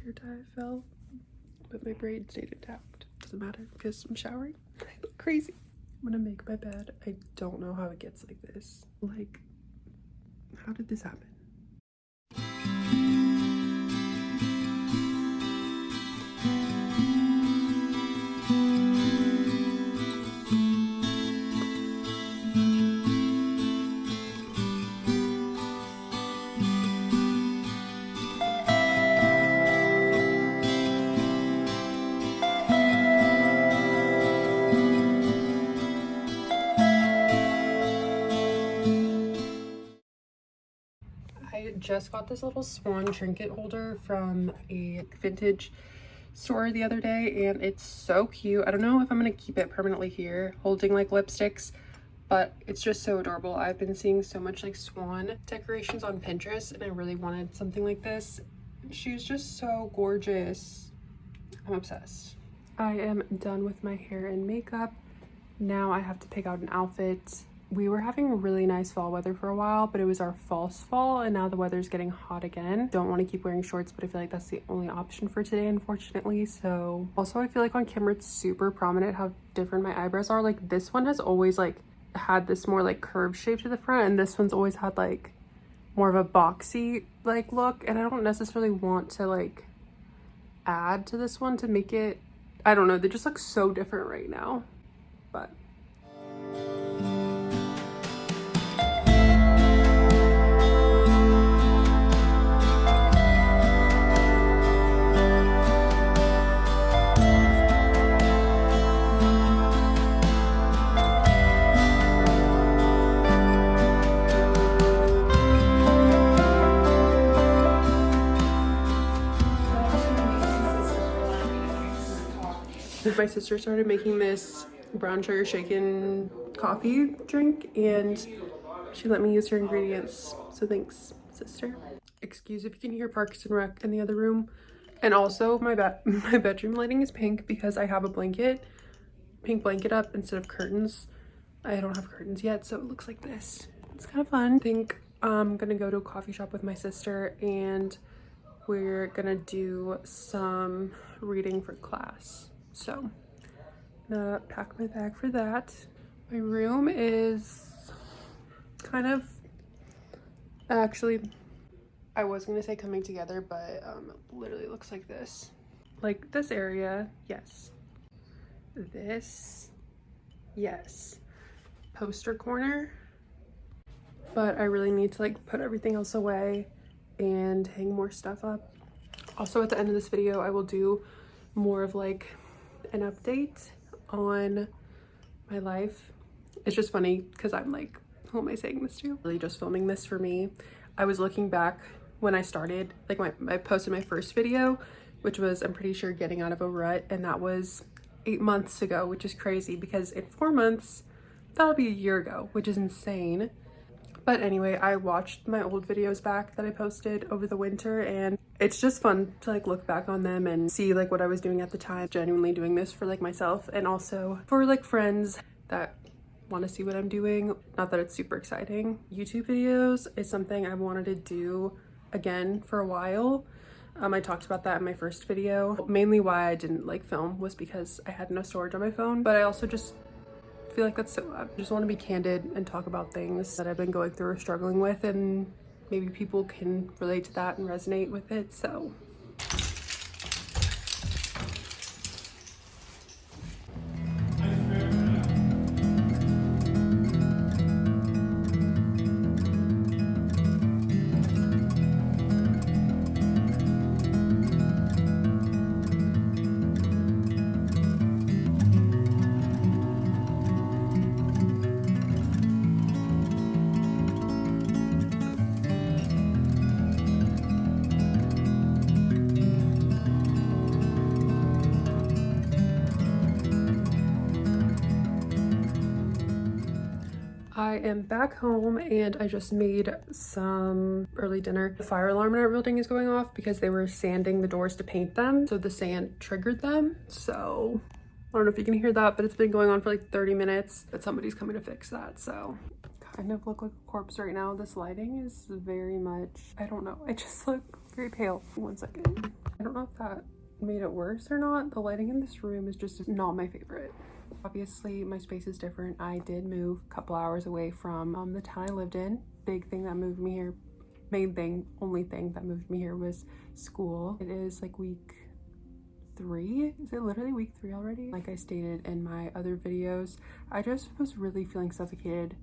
hair tie fell, but my braid stayed intact. Doesn't matter because I'm showering. I look crazy. I'm gonna make my bed. I don't know how it gets like this. Like, how did this happen? I just got this little swan trinket holder from a vintage store the other day, and it's so cute. I don't know if I'm gonna keep it permanently here holding like lipsticks, but it's just so adorable. I've been seeing so much like swan decorations on Pinterest, and I really wanted something like this. She's just so gorgeous. I'm obsessed. I am done with my hair and makeup. Now I have to pick out an outfit. We were having really nice fall weather for a while, but it was our false fall, and now the weather's getting hot again. Don't want to keep wearing shorts, but I feel like that's the only option for today, unfortunately. So also, I feel like on camera it's super prominent how different my eyebrows are. Like this one has always like had this more like curved shape to the front, and this one's always had like more of a boxy like look, and I don't necessarily want to like add to this one to make it, I don't know, they just look so different right now. But my sister started making this brown sugar shaken coffee drink, and she let me use her ingredients, so thanks, sister. Excuse if you can hear Parks and Rec in the other room. And also my bedroom lighting is pink because I have a pink blanket up instead of curtains. I don't have curtains yet, so it looks like this. It's kind of fun. I think I'm gonna go to a coffee shop with my sister, and we're gonna do some reading for class. So I'm gonna pack my bag for that. My room is kind of, actually, I was gonna say coming together, but it literally looks like this. Like this area, yes. This, yes. Poster corner. But I really need to like put everything else away and hang more stuff up. Also, at the end of this video, I will do more of like an update on my life. It's just funny because I'm like, who am I saying this to? Really just filming this for me. I was looking back when I started, like I posted my first video, which was, I'm pretty sure, getting out of a rut, and that was 8 months ago, which is crazy because in 4 months, that'll be a year ago, which is insane. But anyway, I watched my old videos back that I posted over the winter, and it's just fun to like look back on them and see like what I was doing at the time. Genuinely doing this for like myself and also for like friends that want to see what I'm doing. Not that it's super exciting. YouTube videos is something I wanted to do again for a while. I talked about that in my first video. Mainly why I didn't like film was because I had no storage on my phone, but I also just feel like that's so, I just want to be candid and talk about things that I've been going through or struggling with, and maybe people can relate to that and resonate with it. So I am back home and I just made some early dinner. The fire alarm in our building is going off because they were sanding the doors to paint them, so the sand triggered them. So I don't know if you can hear that, but it's been going on for like 30 minutes, but somebody's coming to fix that. So kind of look like a corpse right now. This lighting is very much, I don't know, I just look very pale. 1 second. I don't know if that made it worse or not. The lighting in this room is just not my favorite. Obviously, my space is different. I did move a couple hours away from the town I lived in. Big thing that moved me here, main thing, only thing that moved me here was school. It is like week 3. Is it literally week 3 already? Like I stated in my other videos, I just was really feeling suffocated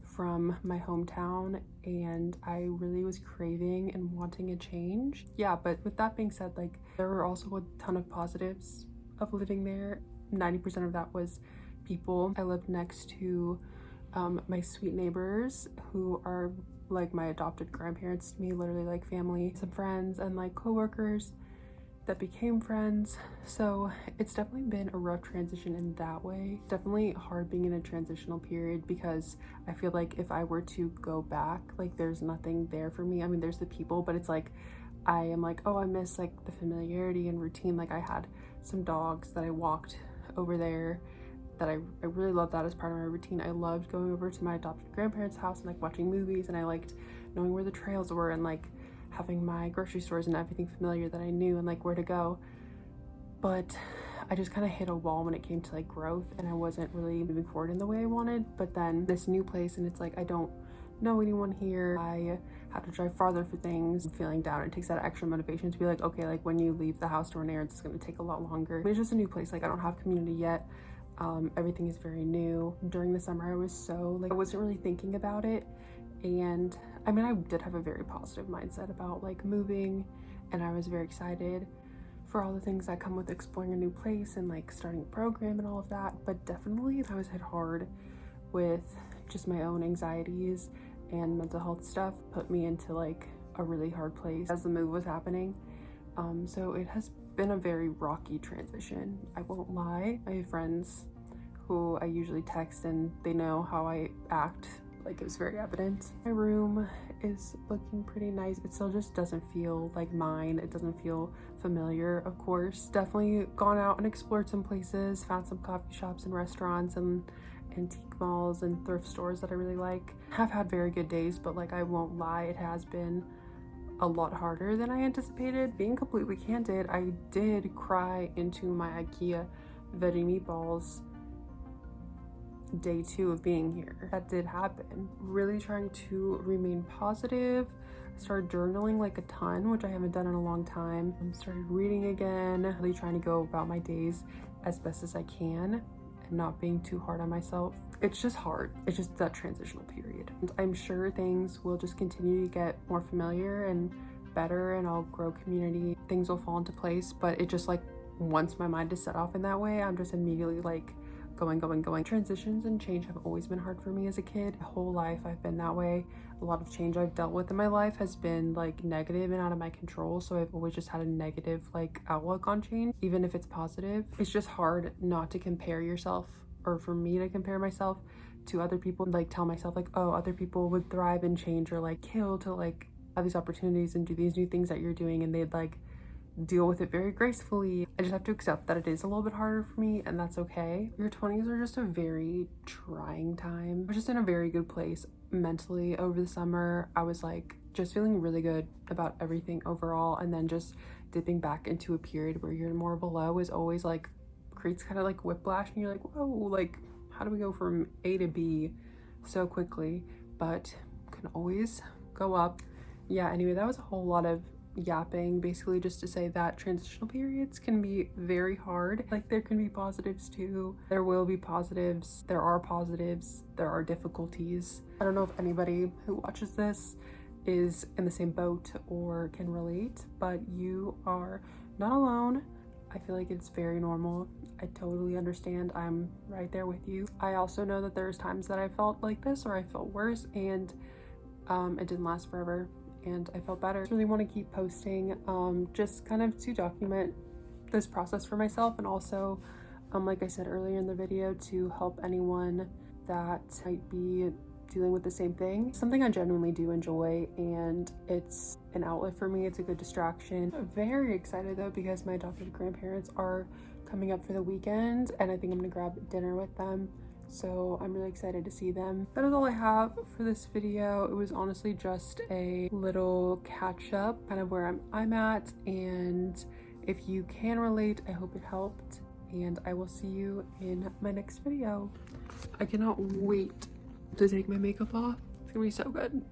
from my hometown, and I really was craving and wanting a change. Yeah, but with that being said, like there were also a ton of positives of living there. 90% of that was people. I lived next to my sweet neighbors who are like my adopted grandparents to me, literally like family, some friends and like coworkers that became friends. So it's definitely been a rough transition in that way. It's definitely hard being in a transitional period because I feel like if I were to go back, like there's nothing there for me. I mean, there's the people, but it's like I am like, oh, I miss like the familiarity and routine. Like I had some dogs that I walked over there that I really loved that as part of my routine. I loved going over to my adopted grandparents' house and like watching movies, and I liked knowing where the trails were and like having my grocery stores and everything familiar that I knew and like where to go. But I just kind of hit a wall when it came to like growth, and I wasn't really moving forward in the way I wanted. But then this new place, and it's like I don't know anyone here. I have to drive farther for things. I'm feeling down. It takes that extra motivation to be like, okay, like when you leave the house door near, it's going to take a lot longer. It's just a new place. Like I don't have community yet. Everything is very new. During the summer, I was so like I wasn't really thinking about it, and I mean I did have a very positive mindset about like moving, and I was very excited for all the things that come with exploring a new place and like starting a program and all of that. But definitely I was hit hard with just my own anxieties and mental health stuff, put me into like a really hard place as the move was happening. So it has been a very rocky transition, I won't lie. I have friends who I usually text and they know how I act, like it was very evident. My room is looking pretty nice. It still just doesn't feel like mine. It doesn't feel familiar, of course. Definitely gone out and explored some places, found some coffee shops and restaurants and antique malls and thrift stores that I really like. Have had very good days, but like I won't lie, it has been a lot harder than I anticipated. Being completely candid, I did cry into my IKEA veggie meatballs day 2 of being here. That did happen. Really trying to remain positive. I started journaling like a ton, which I haven't done in a long time. I started reading again, really trying to go about my days as best as I can and not being too hard on myself. It's just hard. It's just that transitional period. And I'm sure things will just continue to get more familiar and better, and I'll grow community. Things will fall into place, but it just like once my mind is set off in that way, I'm just immediately like going. Transitions and change have always been hard for me as a kid. My whole life I've been that way. A lot of change I've dealt with in my life has been like negative and out of my control, so I've always just had a negative like outlook on change, even if it's positive. It's just hard not to compare yourself, or for me to compare myself to other people, like tell myself like, oh, other people would thrive in change or like kill to like have these opportunities and do these new things that you're doing, and they'd like deal with it very gracefully. I just have to accept that it is a little bit harder for me, and that's okay. Your 20s are just a very trying time. I'm just in a very good place mentally over the summer. I was like just feeling really good about everything overall, and then just dipping back into a period where you're more below is always like creates kind of like whiplash, and you're like, whoa, like how do we go from A to B so quickly? But can always go up. Yeah, anyway, that was a whole lot of yapping, basically just to say that transitional periods can be very hard. Like there can be positives too. There will be positives. There are positives. There are difficulties. I don't know if anybody who watches this is in the same boat or can relate, but you are not alone. I feel like it's very normal. I totally understand. I'm right there with you. I also know that there's times that I felt like this or I felt worse, and it didn't last forever, and I felt better. I really want to keep posting just kind of to document this process for myself, and also like I said earlier in the video, to help anyone that might be dealing with the same thing. Something I genuinely do enjoy, and it's an outlet for me. It's a good distraction. I'm very excited though, because my adopted grandparents are coming up for the weekend, and I think I'm gonna grab dinner with them so I'm really excited to see them. That is all I have for this video. It was honestly just a little catch up, kind of where I'm at, and if you can relate, I hope it helped, and I will see you in my next video. I cannot wait to take my makeup off. It's gonna be so good.